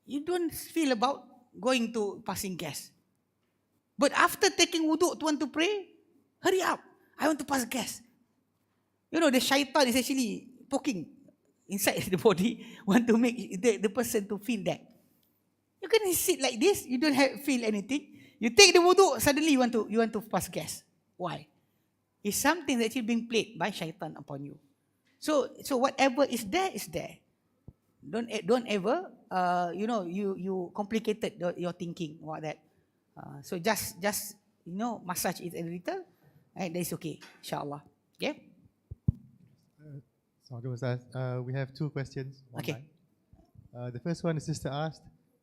you don't feel about going to passing gas. But after taking wudu to want to pray, hurry up, I want to pass gas. You know, the shaitan is actually poking inside the body, want to make the person to feel that. You can sit like this, you don't feel anything. You take the wudu, suddenly you want to pass gas. Why? It's something that is being played by shaitan upon you. So whatever is there is there. Don't ever you complicated your thinking about that. So just massage it a little, and that's okay, inshallah. Okay. Assalamualaikum Ustaz. We have two questions. Okay. The first one, the sister asked,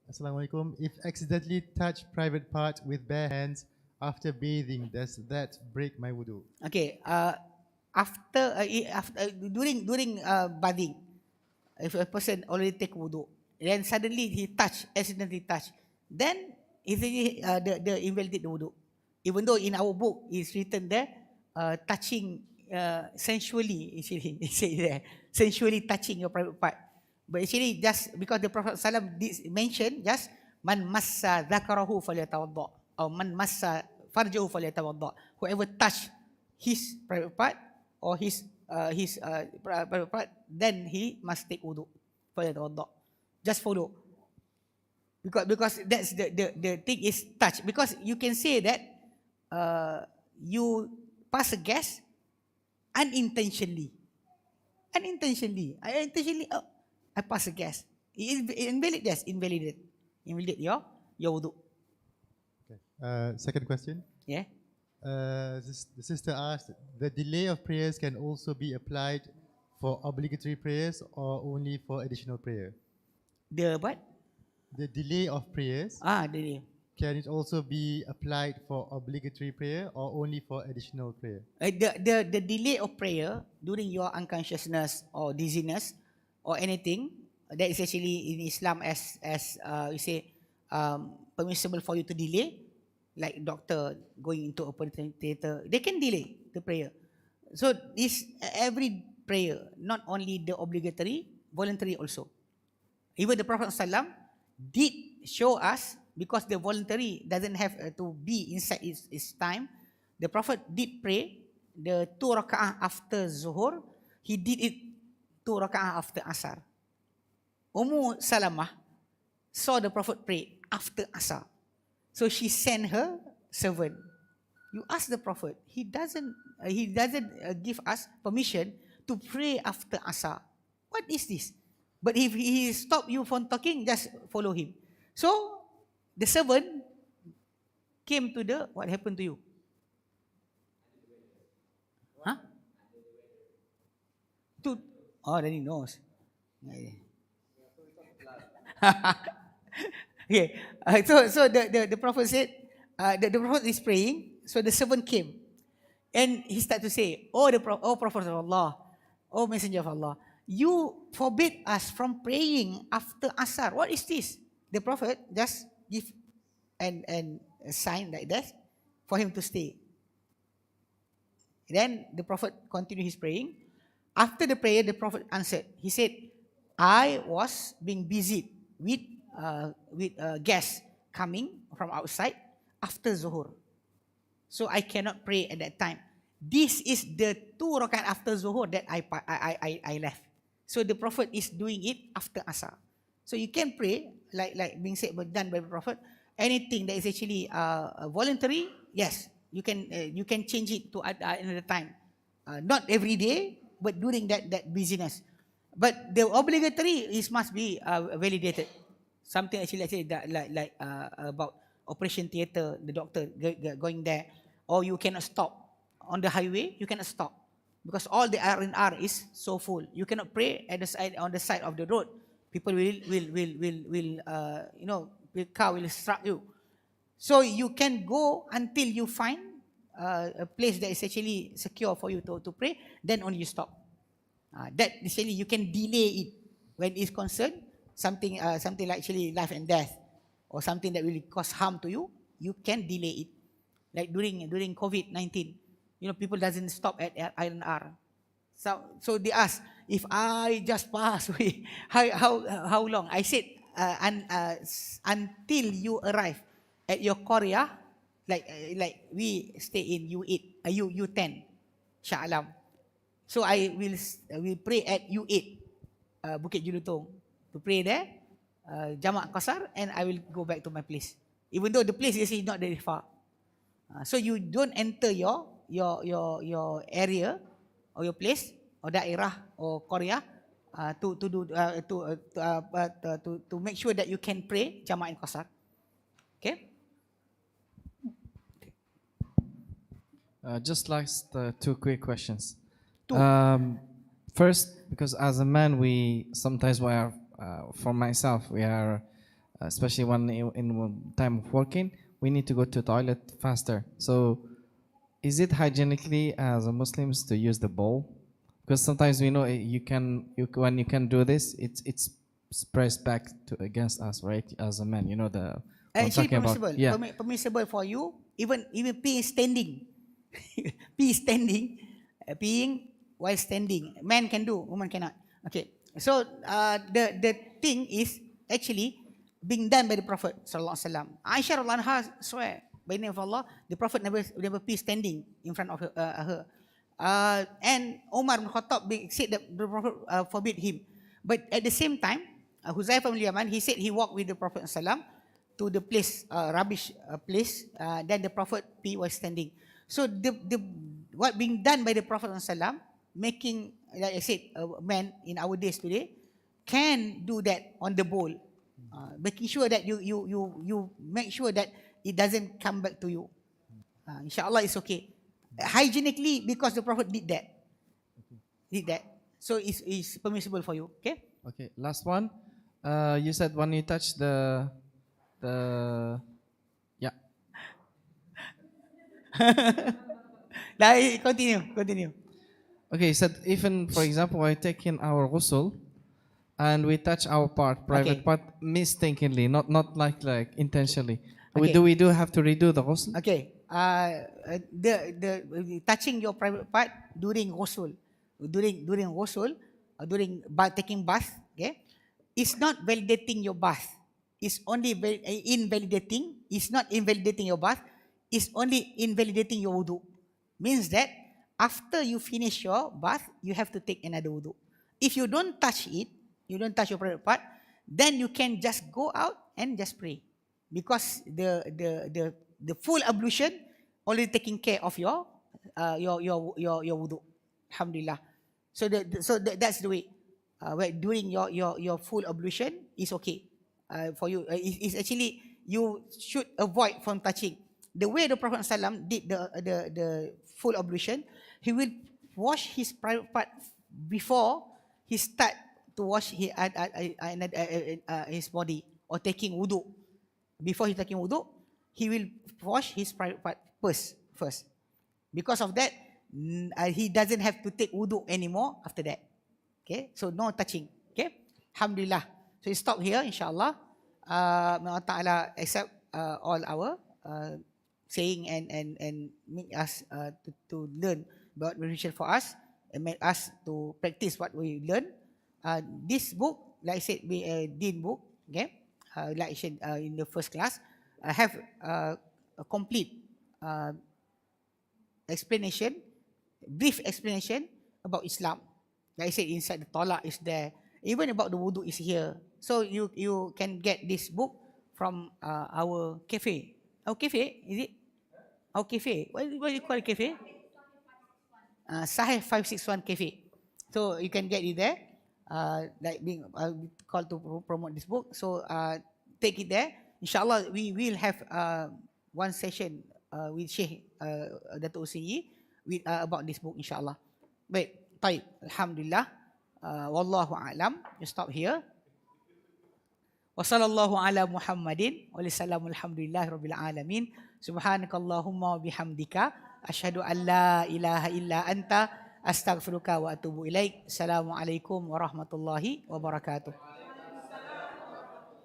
Assalamualaikum, if accidentally touch private part with bare hands after bathing, does that break my wudu? Okay. During bathing, if a person already take wudu, then suddenly he accidentally touch, then it's the invalidate the wudu. Even though in our book it's written there, touching sensually, actually, they say there, sensually touching your private part. But actually, just because the Prophet ﷺ mentioned, just man massa dhakarahu falyatawadda, or man massa farjahu falyatawadda. Whoever touch his private part or his private part, then he must take wudu. Falyatawadda. Just follow. Because that's the thing is touch. Because you can say that you pass a gas unintentionally. I pass a gas. Invalidate your wudu. Okay. Second question. Yeah. The sister asked, the delay of prayers can also be applied for obligatory prayers or only for additional prayer? The what? The delay of prayers. Delay. Can it also be applied for obligatory prayer or only for additional prayer? The delay of prayer during your unconsciousness or dizziness or anything, that is actually in Islam as we say permissible for you to delay, like doctor going into operating theater, they can delay the prayer. So this every prayer, not only the obligatory, voluntary also. Even the Prophet ﷺ did show us, because the voluntary doesn't have to be inside its time, the Prophet did pray the 2 raka'ah after Zuhur, he did it 2 raka'ah after Asar. Salamah saw the Prophet pray after Asar. So she sent her servant. You ask the Prophet, he doesn't give us permission to pray after Asar. What is this? But if he stop you from talking, just follow him. So the servant came to what happened to you? Huh? Then he knows. Okay. So the Prophet said, the Prophet is praying, so the servant came. And he started to say, Prophet of Allah, O Messenger of Allah, you forbid us from praying after Asar. What is this? The Prophet just give a sign like that for him to stay. Then the Prophet continued his praying. After the prayer, the Prophet answered. He said, I was being busy with guests coming from outside after Zuhur. So I cannot pray at that time. This is the 2 rakaat after Zuhur that I left. So the Prophet is doing it after Asar. So you can pray, like being said, done by the Prophet. Anything that is actually voluntary, yes, you can change it to another time. Not every day, but during that busyness. But the obligatory is must be validated. Something actually, let's say that, like about operation theatre, the doctor going there, or you cannot stop on the highway. You cannot stop because all the R&R is so full. You cannot pray at the side on the side of the road. People will car will struck you. So you can go until you find a place that is actually secure for you to pray. Then only you stop. That actually you can delay it when it's concerned something like actually life and death or something that will cause harm to you. You can delay it. Like during COVID-19, people doesn't stop at R&R. So they ask, if I just pass away, how long? I said until you arrive at your Korea, like we stay in U8, U10, Shah Alam. So I will pray at U8, Bukit Julutong, to pray there, Jamak Qasar, and I will go back to my place. Even though the place is not very far. So you don't enter your area or your place or daerah or Korea to make sure that you can pray Jamak and Qasar. Okay? Just last 2 quick questions. 2. First, because as a man, sometimes we are, for myself, we are, especially when in time of working, we need to go to toilet faster. So, is it hygienically as a Muslims to use the bowl? Because sometimes we know when you can do this, it's pressed back against us, right? As a man, Actually permissible. Yeah. Permissible for you, even peeing standing. Peeing while standing. Man can do, woman cannot. Okay. So the thing is actually being done by the Prophet sallallahu alaihi wasallam. Aisha radhiyallahu anha swear by the name of Allah, the Prophet never pee standing in front of her. And Umar bin Khattab said that the Prophet forbid him. But at the same time, Huzaifah bin Yaman, he said he walked with the Prophet sallam to the place, rubbish place. Then the Prophet pee was standing. So the what being done by the Prophet sallam, making, like I said, men in our days today can do that on the bowl, making sure that you make sure that it doesn't come back to you. Inshallah, it's okay. Hygienically, because the Prophet did that. So it's permissible for you. Okay. Okay. Last one. You said when you touch the yeah. Continue. Okay, so even for example, I take in our ghusl and we touch our private part mistakenly, not like intentionally. Okay. We do have to redo the ghusl? Okay. The touching your private part during ghusl, during taking bath, okay, it's not validating your bath. It's only invalidating. It's not invalidating your bath. It's only invalidating your wudu. Means that after you finish your bath, you have to take another wudu. If you don't touch it, you don't touch your private part, then you can just go out and just pray, because the full ablution already taking care of your wudu. Alhamdulillah. So that's the way. Where during your full ablution is okay for you. It's actually you should avoid from touching. The way the Prophet ﷺ did the full ablution, he will wash his private part before he start to wash his body or taking wudu. Before he taking wudu, he will wash his private part first. Because of that, he doesn't have to take wudu anymore after that. Okay, so no touching. Okay, Alhamdulillah. So we stop here, inshallah. May Allah Ta'ala accept all our saying and make us to learn about religion for us and make us to practice what we learn. This book, like I said, be a Deen book. Okay, like I said in the first class, have a complete explanation, brief explanation about Islam. Like I said, inside the talak is there. Even about the wudu is here. So you can get this book from our cafe. Our cafe, is it? Our cafe. What do you call it, cafe? Sahih 561 Cafe. So you can get it there. Like being called to promote this book. So take it there. Inshallah, we will have one session with Sheikh Dato' Usyi with about this book, inshallah. Baik, baik. Alhamdulillah. Wallahu a'lam. You stop here. Wa sallallahu ala Muhammadin wa sallam alhamdulillahi rabbil alamin. Subhanakallahumma wa bihamdika asyhadu an la ilaha illa anta astaghfiruka wa atubu ilaik. Assalamualaikum warahmatullahi wabarakatuh.